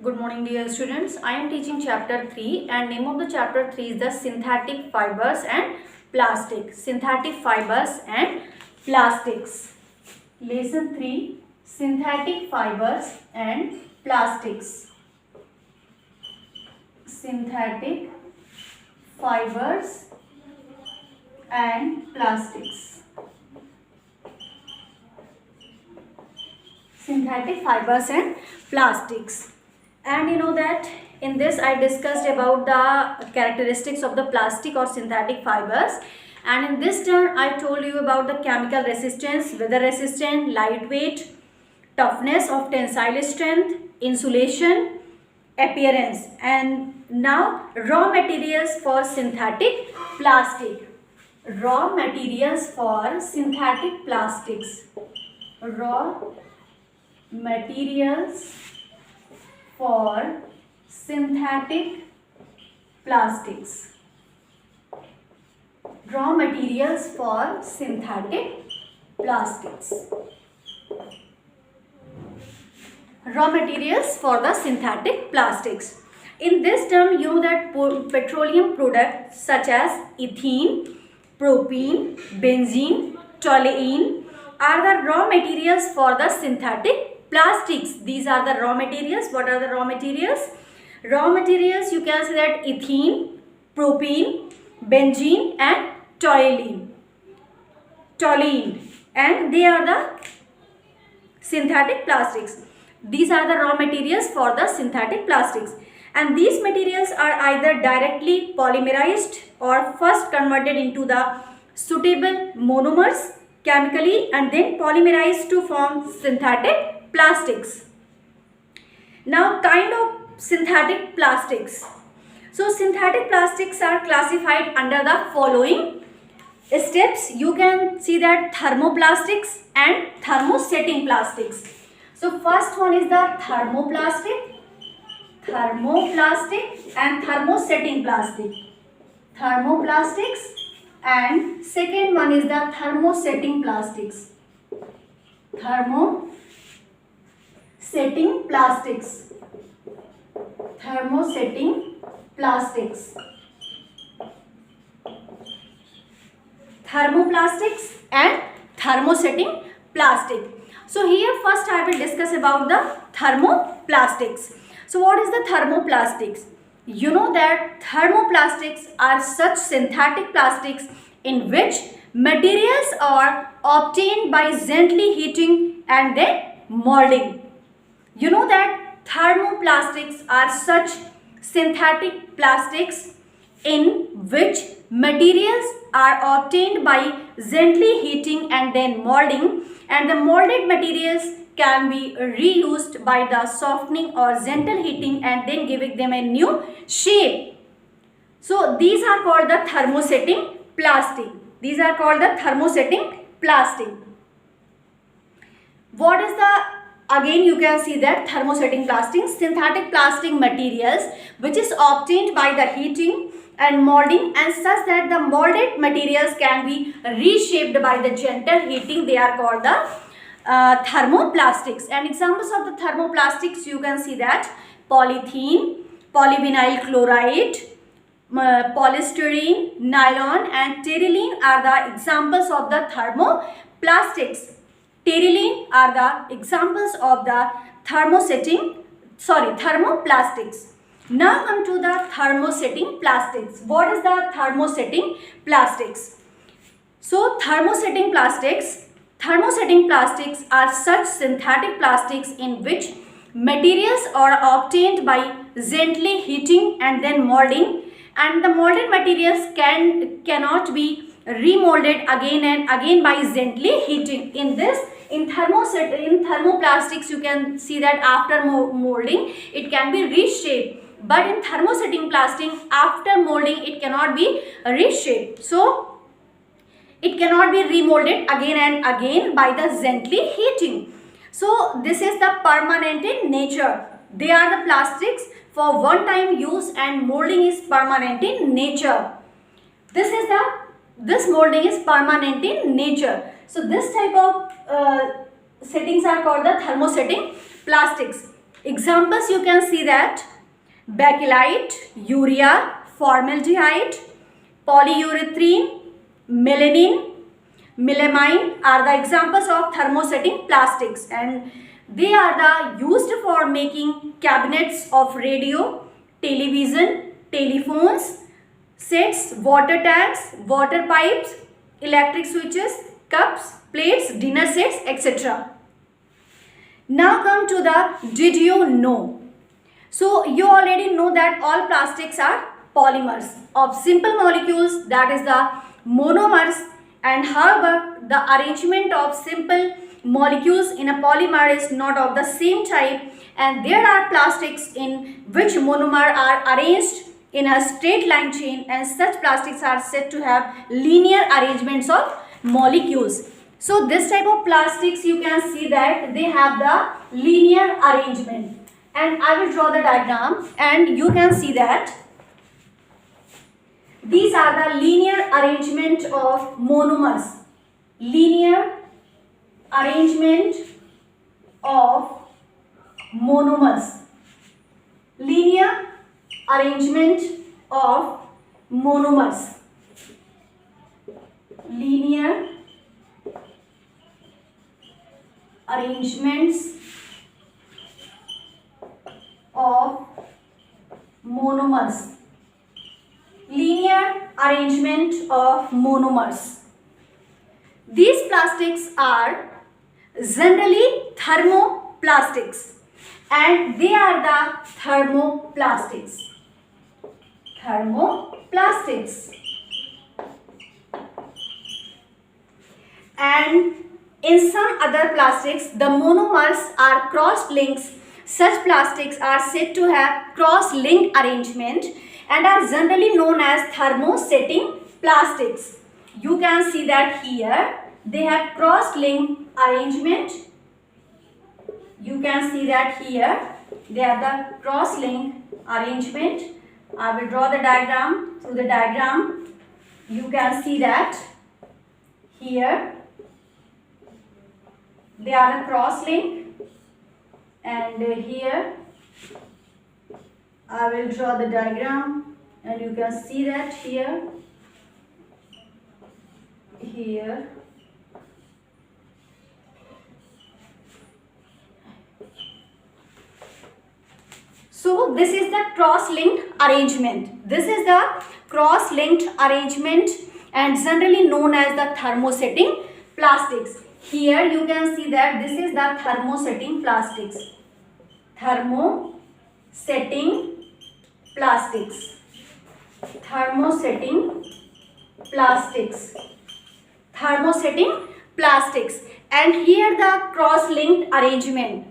Good morning dear students. I am teaching chapter 3 and name of the chapter 3 is the synthetic fibers and plastic. Synthetic fibers and plastics. Lesson 3, synthetic fibers and plastics. Synthetic fibers and plastics. Synthetic fibers and plastics. And you know that in this I discussed about the characteristics of the plastic or synthetic fibers, and in this turn I told you about the chemical resistance, weather resistant, lightweight, toughness of tensile strength, insulation, appearance, and now raw materials for synthetic plastic. Raw materials for synthetic plastics. Raw materials for synthetic plastics. Raw materials for synthetic plastics. Raw materials for the synthetic plastics. In this term, you know that petroleum products such as ethene, propene, benzene, toluene are the raw materials for the synthetic plastics. These are the raw materials. What are the raw materials? Raw materials, you can say that ethene, propene, benzene and toluene, and they are the synthetic plastics. These are the raw materials for the synthetic plastics, and these materials are either directly polymerized or first converted into the suitable monomers chemically and then polymerized to form synthetic plastics. Now, kind of synthetic plastics. So synthetic plastics are classified under the following steps. You can see that thermoplastics and thermosetting plastics. So first one is the thermoplastic and thermosetting plastic. Thermoplastics, and second one is the thermosetting plastics. Thermosetting plastics. Thermosetting plastics. Thermoplastics and thermosetting plastic. So here first I will discuss about the thermoplastics. So what is the thermoplastics? You know that thermoplastics are such synthetic plastics in which materials are obtained by gently heating and then molding. You know that thermoplastics are such synthetic plastics in which materials are obtained by gently heating and then molding, and the molded materials can be reused by the softening or gentle heating and then giving them a new shape. So these are called the thermosetting plastic. These are called the thermosetting plastic. What is the, again you can see that thermosetting plastic, synthetic plastic materials which is obtained by the heating and molding and such that the molded materials can be reshaped by the gentle heating. They are called the thermoplastics. And examples of the thermoplastics, you can see that polythene, polyvinyl chloride, polystyrene, nylon and terylene are the examples of the thermoplastics. Terylene are the examples of the thermoplastics. Now come to the thermosetting plastics. What is the thermosetting plastics? So thermosetting plastics are such synthetic plastics in which materials are obtained by gently heating and then molding, and the molded materials cannot be remolded again and again by gently heating. In thermoplastics, you can see that after molding it can be reshaped, but in thermosetting plastic after molding it cannot be reshaped. So it cannot be remolded again and again by the gently heating. So this is the permanent in nature. They are the plastics for one time use and molding is permanent in nature. This molding is permanent in nature. So this type of settings are called the thermosetting plastics. Examples you can see that bakelite, urea, formaldehyde, polyurethane, melamine, melamine are the examples of thermosetting plastics, and they are the used for making cabinets of radio, television, telephones, sets, water tanks, water pipes, electric switches, cups, plates, dinner sets, etc. Now come to the did you know. So you already know that all plastics are polymers of simple molecules, that is the monomers, and however the arrangement of simple molecules in a polymer is not of the same type, and there are plastics in which monomer are arranged in a straight line chain, and such plastics are said to have linear arrangements of molecules. So this type of plastics you can see that they have the linear arrangement, and I will draw the diagram and you can see that these are the linear arrangement of monomers. Linear arrangement of monomers. Linear arrangement of monomers. Linear arrangements of monomers. Linear arrangement of monomers. These plastics are generally thermoplastics, and they are the thermoplastics. Thermoplastics. And in some other plastics, the monomers are cross-links. Such plastics are said to have cross-link arrangement and are generally known as thermosetting plastics. You can see that here they have cross-link arrangement. You can see that here they have the cross-link arrangement. I will draw the diagram. Through the diagram you can see that here they are a cross-link, and here I will draw the diagram and you can see that here. So this is the cross-linked arrangement. This is the cross-linked arrangement and generally known as the thermosetting plastics. Here you can see that this is the thermosetting plastics. Thermosetting plastics. Thermosetting plastics. Thermosetting plastics. And here the cross-linked arrangement.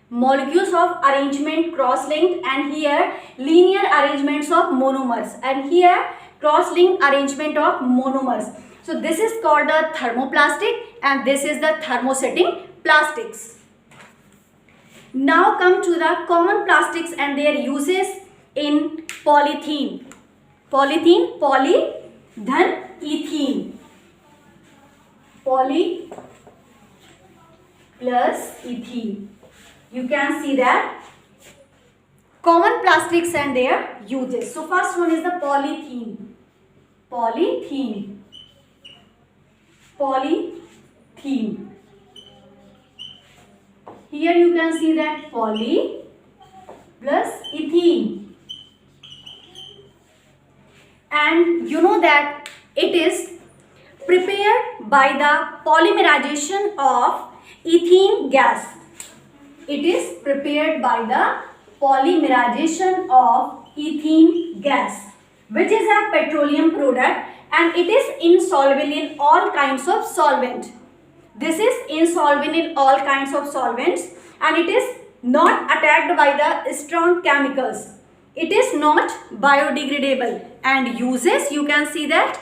Molecules of arrangement cross-linked, and here linear arrangements of monomers, and here cross-linked arrangement of monomers. So this is called the thermoplastic and this is the thermosetting plastics. Now come to the common plastics and their uses in polythene. Polythene, poly, then ethene. Poly plus ethene. You can see that common plastics and their uses. So first one is the polythene. Polythene. Polythene. Here you can see that poly plus ethene. And you know that it is prepared by the polymerization of ethene gas. It is prepared by the polymerization of ethene gas, which is a petroleum product, and it is insoluble in all kinds of solvent. This is insoluble in all kinds of solvents, and it is not attacked by the strong chemicals. It is not biodegradable, and uses, you can see that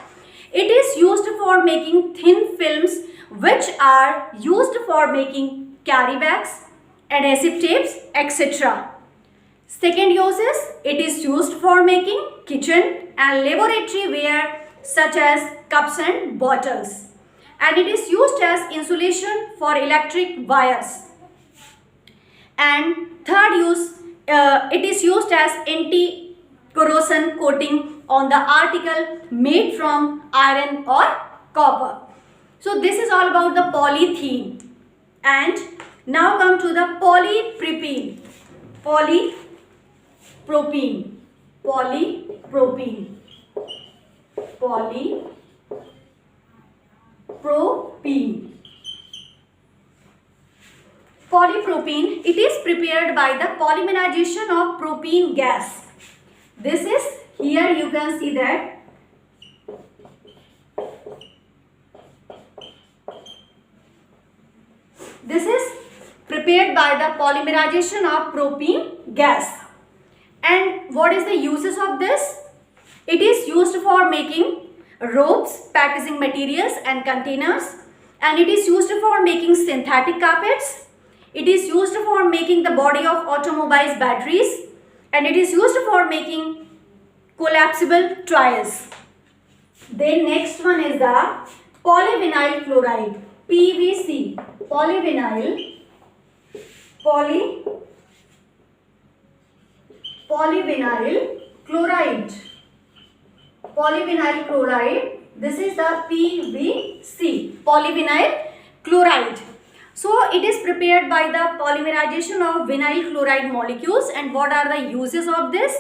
it is used for making thin films which are used for making carry bags, adhesive tapes, etc. Second uses, it is used for making kitchen and laboratory ware such as cups and bottles, and it is used as insulation for electric wires. And third use, it is used as anti-corrosion coating on the article made from iron or copper. So this is all about the polythene. And now come to the polypropylene. Polypropylene. Polypropylene. Polypropylene. Polypropylene, it is prepared by the polymerization of propane gas. This is, here you can see that this is prepared by the polymerization of propane gas. And what is the uses of this? It is used for making ropes, packaging materials and containers, and it is used for making synthetic carpets. It is used for making the body of automobiles batteries, and it is used for making collapsible tires. Then next one is the polyvinyl chloride, PVC. Polyvinyl chloride. Polyvinyl chloride. This is the PVC, polyvinyl chloride. So it is prepared by the polymerization of vinyl chloride molecules. And what are the uses of this?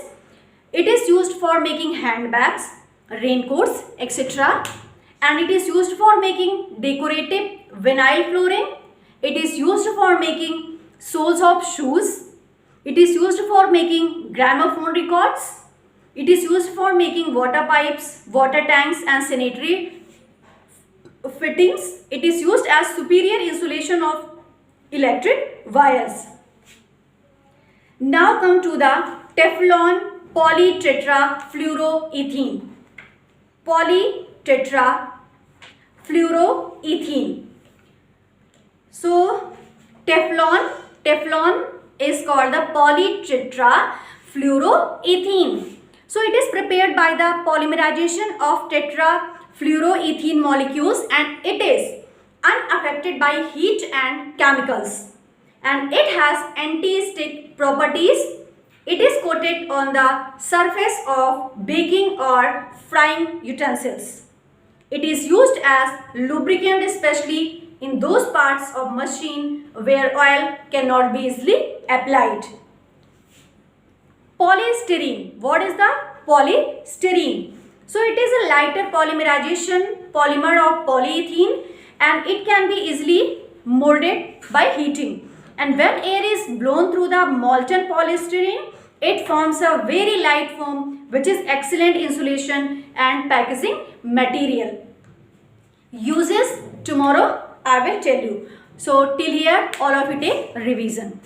It is used for making handbags, raincoats, etc. And it is used for making decorative vinyl flooring. It is used for making soles of shoes. It is used for making gramophone records. It is used for making water pipes, water tanks and sanitary fittings. It is used as superior insulation of electric wires. Now come to the Teflon polytetrafluoroethene. Polytetrafluoroethene. So Teflon is called the polytetrafluoroethene. So it is prepared by the polymerization of tetrafluoroethene molecules, and it is unaffected by heat and chemicals, and it has anti-stick properties. It is coated on the surface of baking or frying utensils. It is used as lubricant, especially in those parts of machine where oil cannot be easily applied. Polystyrene. What is the polystyrene? So it is a lighter polymerization polymer of polyethylene, and it can be easily molded by heating. And when air is blown through the molten polystyrene, it forms a very light foam which is excellent insulation and packaging material. Uses tomorrow I will tell you. So till here all of you take revision.